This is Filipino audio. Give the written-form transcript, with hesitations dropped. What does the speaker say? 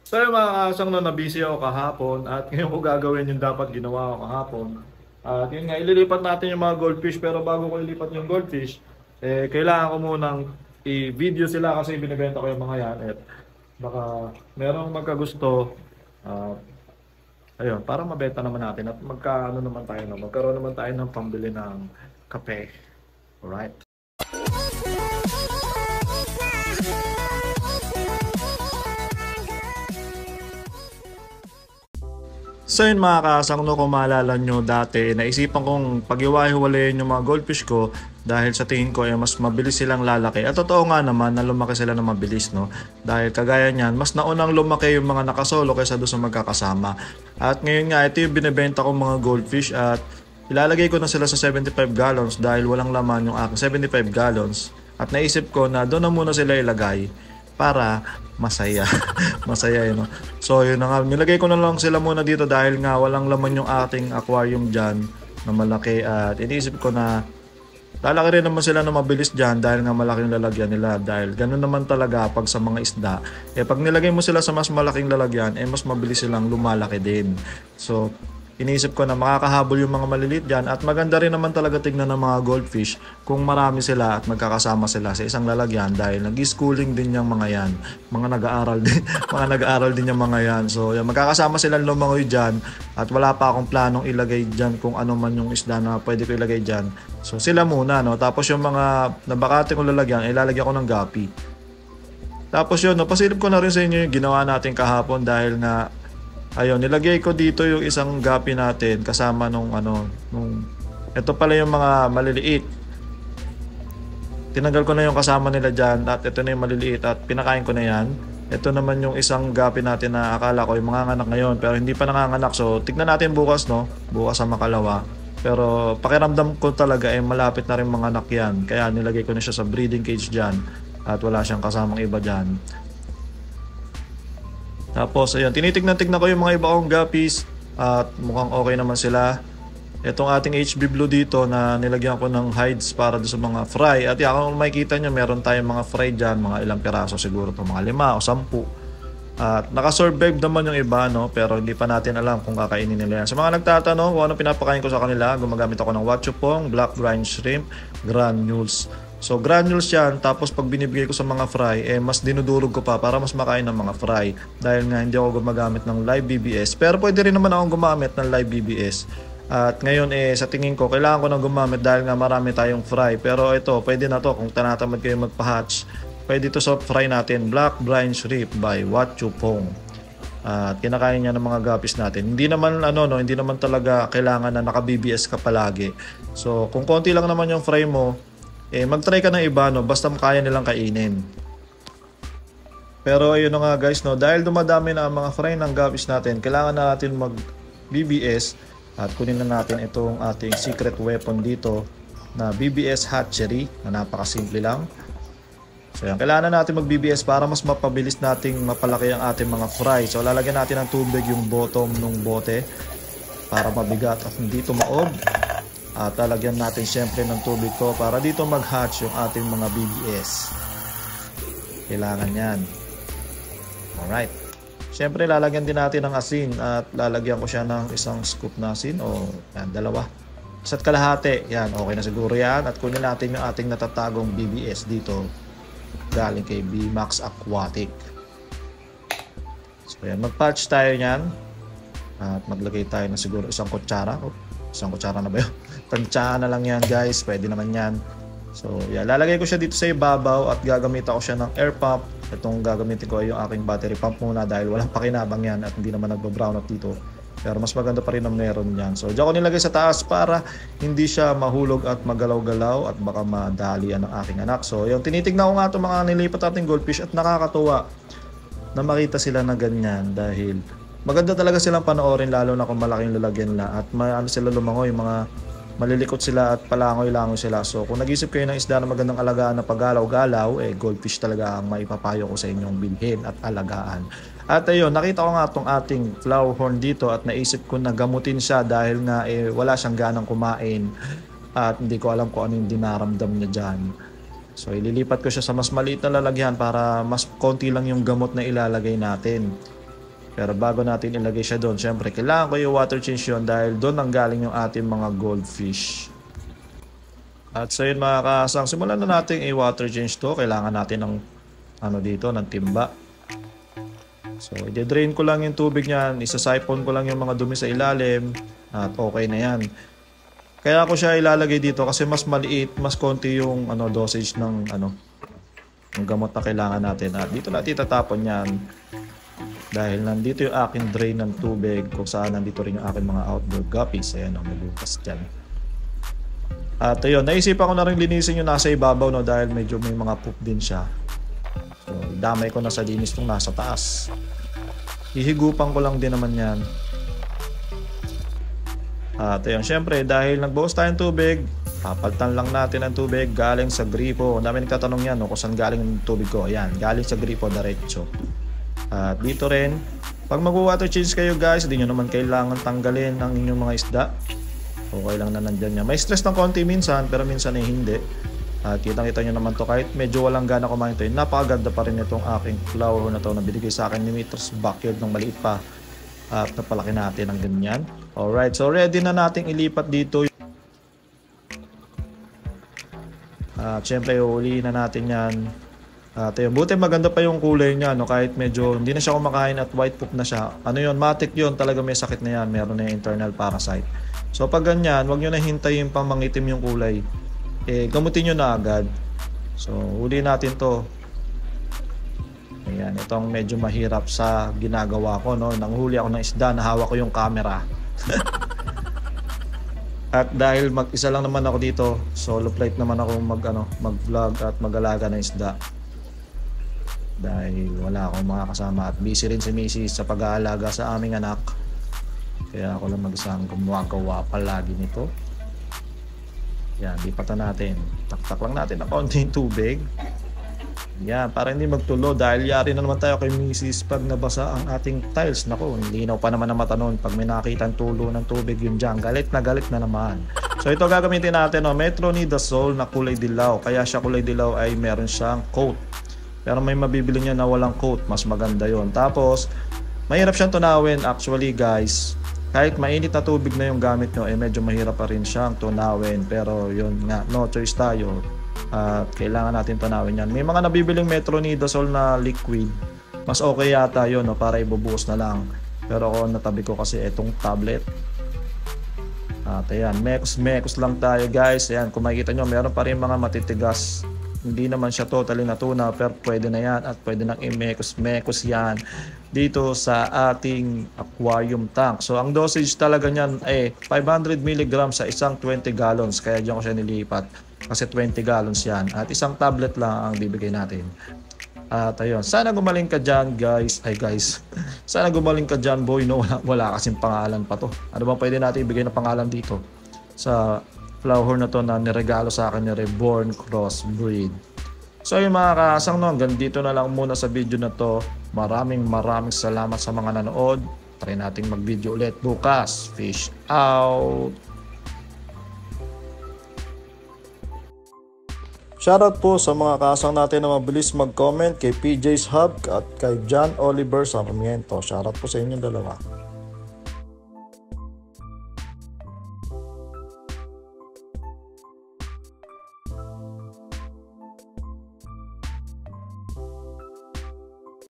So yung mga kasang na busy ako kahapon at ngayon ko gagawin yung dapat ginawa ko kahapon. At yun nga, ililipat natin yung mga goldfish pero bago ko ilipat yung goldfish, kailangan ko munang i-video sila kasi binibenta ko yung mga yan. At baka merong magkagusto, uh, ayun, para mabenta naman natin at magkaano naman tayo, no? Magkaroon naman tayo ng pambili ng kape. Alright? So yun mga kasang, no, kung maalala nyo dati, naisipan kong pag-iwahiwalayin yung mga goldfish ko dahil sa tingin ko ay mas mabilis silang lalaki. At totoo nga naman na lumaki sila na mabilis, no? Dahil kagaya niyan, mas naunang lumaki yung mga nakasolo kaysa doon sa magkakasama. At ngayon nga, ito yung binibenta kong mga goldfish at ilalagay ko na sila sa 75 gallons dahil walang laman yung aking 75 gallons. At naisip ko na doon na muna sila ilagay para masaya. Masaya yun, no? So yun na nga, nilagay ko na lang sila muna dito dahil nga walang laman yung ating aquarium dyan na malaki at iniisip ko na lalaki rin naman sila na mabilis dyan dahil nga malaking lalagyan nila dahil ganun naman talaga pag sa mga isda. Pag nilagay mo sila sa mas malaking lalagyan, mas mabilis silang lumalaki din. So iniisip ko na makakahabol yung mga maliliit dyan at maganda rin naman talaga tignan ng mga goldfish kung marami sila at magkakasama sila sa isang lalagyan dahil nag-schooling din yung mga yan. Mga nag-aaral din, mga nag-aaral din yung mga yan. So yan, magkakasama silang lumangoy dyan at wala pa akong planong ilagay dyan kung ano man yung isda na pwede ko ilagay dyan. So sila muna, no? Tapos yung mga nabakate kong lalagyan, ilalagyan ko ng gapi. Tapos yun, no, pasilip ko na rin sa inyo yung ginawa natin kahapon dahil nga ayun, nilagay ko dito yung isang gapi natin kasama nung ito pala yung mga maliliit. Tinanggal ko na yung kasama nila dyan at ito na yung maliliit at pinakain ko na yan. Ito naman yung isang gapi natin na akala ko yung mga anak ngayon pero hindi pa nanganganak. So tignan natin bukas, no? Bukas sa makalawa. Pero pakiramdam ko talaga malapit na rin mga anak yan. Kaya nilagay ko na siya sa breeding cage dyan at wala siyang kasamang iba dyan. Tapos ayun, tinitignan-tignan ko yung mga iba kong guppies at mukhang okay naman sila. Itong ating HB Blue dito na nilagyan ko ng hides para sa mga fry. At yan, kung makikita nyo, meron tayong mga fry dyan, mga ilang piraso siguro to, mga 5 o 10. At nakasurvive naman yung iba, no? Pero hindi pa natin alam kung kakainin nila yan. Sa mga nagtatanong kung ano pinapakain ko sa kanila, gumagamit ako ng Wachupong, Black Brine Shrimp, Granules. So granules yan, tapos pag binibigay ko sa mga fry, mas dinudurog ko pa para mas makain ng mga fry. Dahil nga hindi ako gumagamit ng live BBS. Pero pwede rin naman akong gumamit ng live BBS. At ngayon sa tingin ko, kailangan ko nang gumamit dahil nga marami tayong fry. Pero ito, pwede na to kung tanatamad kayo magpa-hatch. Pwede to sa fry natin, Black Brine Shrimp by Wachupong. At kinakain niya ng mga guppies natin. Hindi naman hindi naman talaga kailangan na naka-BBS ka palagi. So kung konti lang naman yung fry mo, mag-try ka ng iba, no? Basta kaya nilang kainin. Pero ayun na nga guys, no? Dahil dumadami na ang mga fry ng guppies natin, kailangan na natin mag-BBS at kunin na natin itong ating secret weapon dito na BBS hatchery na napakasimple lang. So yan, kailangan na natin mag-BBS para mas mapabilis nating mapalaki ang ating mga fry. So lalagyan natin ng tubig yung bottom ng bote para mabigat at hindi tumaob. At lalagyan natin syempre ng tubig ko para dito mag-hatch yung ating mga BBS. Kailangan yan. Alright. Syempre lalagyan din natin ng asin at lalagyan ko siya ng isang scoop na asin o yan, 2. Isa't kalahati. Yan, okay na siguro yan. At kunin natin yung ating natatagong BBS dito galing kay BMAX Aquatic. So yan, mag-patch tayo yan. At maglagay tayo ng siguro isang kutsara. Isang kutsara na ba yun? Tansyahan na lang yan guys, pwede naman yan. So yeah, lalagay ko siya dito sa ibabaw at gagamitan ko siya ng air pump. Itong gagamitin ko ay yung aking battery pump muna dahil walang pakinabang yan at hindi naman nagbo-brown out dito. Pero mas maganda pa rin ang meron yan. So diyan ko nilagay sa taas para hindi siya mahulog at magalaw-galaw at baka madalian ng aking anak. So yung tinitignan ko nga itong mga nilipat nating goldfish at nakakatuwa na makita sila na ganyan dahil maganda talaga silang panoorin lalo na kung malaking lalagyan na at sila lumangoy, mga malilikot sila at palangoy-langoy sila. So kung nag-isip kayo ng isda na magandang alagaan na paggalaw-galaw, goldfish talaga ang maipapayo ko sa inyong bilhin at alagaan. At ayun, nakita ko nga itong ating flower horn dito at naisip ko na gamutin siya dahil nga wala siyang ganang kumain at hindi ko alam kung ano yung dinaramdam niya dyan. So ililipat ko siya sa mas maliit na lalagyan para mas konti lang yung gamot na ilalagay natin. Pero bago natin ilagay siya doon, syempre kailangan ko yung water change yun dahil doon ang galing yung ating mga goldfish. At so yun mga kasang, simulan na natin i-water change to. Kailangan natin ng dito, ng timba. So i-drain ko lang yung tubig niyan, isa-siphon ko lang yung mga dumi sa ilalim at okay na yan. Kaya ako siya ilalagay dito kasi mas maliit, mas konti yung dosage ng ng gamot na kailangan natin. At dito natin itatapon yan. Dahil nandito yung aking drain ng tubig kung saan nandito rin yung aking mga outdoor guppies. Ayan, may lupas dyan. At ayun, naisipan ko na rin linisin yung nasa ibabaw dahil medyo may mga poop din siya. So, damay ko na sa linis itong nasa taas. Hihigupan ko lang din naman yan. At ayun, syempre dahil nagbuhos tayong tubig, papalitan lang natin ang tubig galing sa gripo. Ang dami nagtatanong yan kung saan galing yung tubig ko. Ayan, galing sa gripo diretso. At dito rin, pag mag-water change kayo guys, hindi nyo naman kailangan tanggalin ang inyong mga isda. Okay lang na nandyan niya. May stress ng konti minsan, pero minsan ay hindi. At kitang-kita nyo naman to kahit medyo walang gana kumain to. Napakaganda pa rin itong aking flower na to na binigay sa akin ni Mitros backyard ng maliit pa. At napalaki natin ang ganyan. Alright, so ready na nating ilipat dito. At syempre uli na natin yan. At yun, buti maganda pa yung kulay niya, kahit medyo hindi na siya kumakain at white poop na siya. Matic yun, talaga may sakit na yan, meron na yung internal parasite. So pag ganyan, wag nyo na hintayin pang mangitim yung kulay. Gamutin nyo na agad. So uli natin to. Ayan, itong medyo mahirap sa ginagawa ko, nanghuli ako ng isda, nahawa ko yung camera. At dahil mag-isa lang naman ako dito, solo flight naman ako mag-vlog at mag-alaga ng isda. Dahil wala akong mga kasama at busy rin si Mrs. sa pag-aalaga sa aming anak. Kaya ako lang mag-isang gumagawa palagi nito. Yan, lipatan natin. Taktak lang natin ng konting tubig. Yan, para hindi magtulo dahil yari na naman tayo kay Mrs. pag nabasa ang ating tiles. Naku, linaw pa naman ang mata nun. Pag may nakita ang tulo ng tubig yun dyan, galit na naman. So ito gagamitin natin, Metronidazole na kulay dilaw. Kaya siya kulay dilaw ay meron siyang coat. Pero may mabibili niya na walang coat, mas maganda yon. Tapos, mahirap siyang tunawin actually guys. Kahit mainit na tubig na yung gamit nyo, medyo mahirap pa rin siyang tunawin. Pero yun nga, no choice tayo. At kailangan natin tunawin yan. May mga nabibiling Metronidazole na liquid. Mas okay yata yun, para ibubuhos na lang. Pero ako natabi ko kasi itong tablet. At ayan, mekos lang tayo guys. Ayan, kung makikita nyo, meron pa rin mga matitigas. Hindi naman siya totally natunaw, pero pwede na yan at pwede nang i-mekos yan dito sa ating aquarium tank. So ang dosage talaga niyan ay 500 mg sa isang 20 gallons. Kaya diyan ko siya nilipat kasi 20 gallons yan. At isang tablet lang ang bibigay natin. At ayun, sana gumaling ka dyan guys. Sana gumaling ka dyan boy, wala kasing pangalan pa to. Ano bang pwede natin ibigay na pangalan dito sa flower na to na niregalo sa akin ni Reborn Crossbreed. So yun mga kasang, hanggang dito na lang muna sa video na to. Maraming salamat sa mga nanood. Try nating mag video ulit bukas. Fish out! Shoutout po sa mga kasang natin na mabilis mag-comment kay PJ's Hub at kay John Oliver Sarmiento. Shoutout po sa inyong dalawa.